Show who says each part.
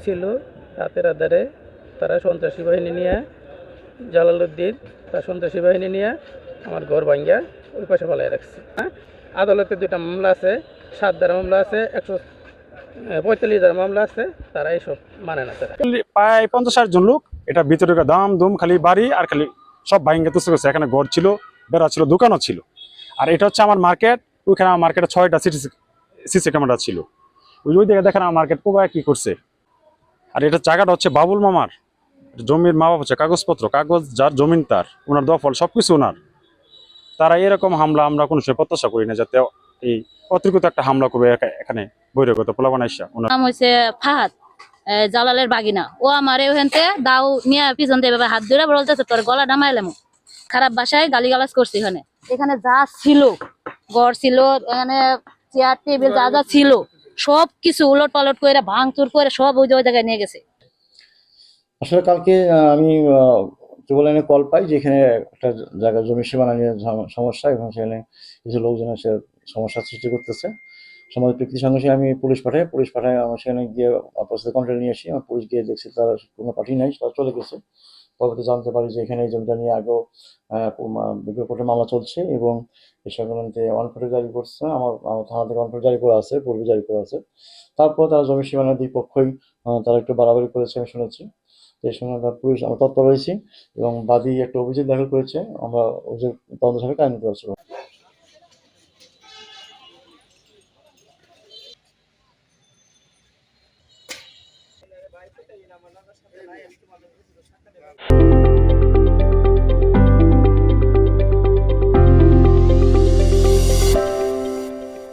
Speaker 1: ছিল, রাতের আধারে তারা সন্ত্রাসী বাহিনী নিয়ে, জালালউদ্দিন তার সন্ত্রাসী বাহিনী নিয়ে আমার ঘর ভাঙ্গা ওই পাশে ফেলাই রাখছে। আদালতে 2টা মামলা আছে, 7 ধারা মামলা আছে, 145 ধারা মামলা আছে। তারা এইসব মানে না। তারা
Speaker 2: প্রায় 50-60 জন লোক এটা ভিতরে দাম দুম খালি বাড়ি আর খালি সব ভাঙ্গে তুসে গেছে। এখানে ঘর ছিল, বেড়া ছিল, দোকানও ছিল। আর এটা হচ্ছে আমার মার্কেট। ওইখানে আমার মার্কেটে 6টা সিসি ক্যামেরা ছিল। ওই দিকে দেখেন আমার মার্কেট পুরো কি করছে। আর এটা জায়গাটা হচ্ছে বাবুল মামার জমির মা বাবা হচ্ছে কাগজ যার জমিন তার, ওনার দফল সবকিছু ওনার। তারা এরকম হামলা আমরা কোনো সময় প্রত্যাশা করি না, যাতে এই অতিরিক্ত একটা হামলা করবে এখানে বহিরাগত পোলাপান আইসা। ওনার
Speaker 3: নাম হচ্ছে ফাহাদ, জালালের বাগিনা। ও আমার ওখানতে দাও নিয়ে পিছন দিয়ে হাত ধরে বলতেছে তোর গলা নামাইলাম। খারাপ ভাষায় গালিগালাজ করছি। এখানে যা ছিল, ঘর ছিল, এখানে চেয়ার টেবিল যা যা ছিল সব কিছু উলট পালট করে ভাঙচুর করে সব ওই জায়গায় নিয়ে গেছে।
Speaker 4: আসলে কালকে আমি কেবল লাইনে কল পাই যে এখানে একটা জায়গা জমি সীমানা নিয়ে সমস্যা, এবং সেখানে কিছু লোকজন এসে সমস্যার সৃষ্টি করতেছে। সমাজ প্রেক্ষিতের সঙ্গে সঙ্গে আমি পুলিশ পাঠাই আমার সেখানে গিয়ে আপনার কন্ট্রোল নিয়ে আসি। আমার পুলিশ গিয়ে দেখছি তারা কোনো পার্টি নাই, তারা চলে গেছে। পরবর্তী জানতে পারি যে এখানে এই জমিটা নিয়ে আগেও কোর্টে মামলা চলছে, এবং এই সংক্রান্তে ওয়ারেন্ট জারি করছে। আমার থানা থেকে ওয়ারেন্ট জারি করা আছে, পূর্বে জারি করা আছে। তারপর তারা জমি সীমানা দুই পক্ষই তারা একটু বাড়াবাড়ি করেছে আমি শুনেছি। এই সময় পুলিশ আমরা তৎপর রয়েছি, এবং বাদী একটা অভিযোগ দাখিল করেছে। আমরা অভিযোগ তদন্ত সাপেক্ষে আইন করেছি।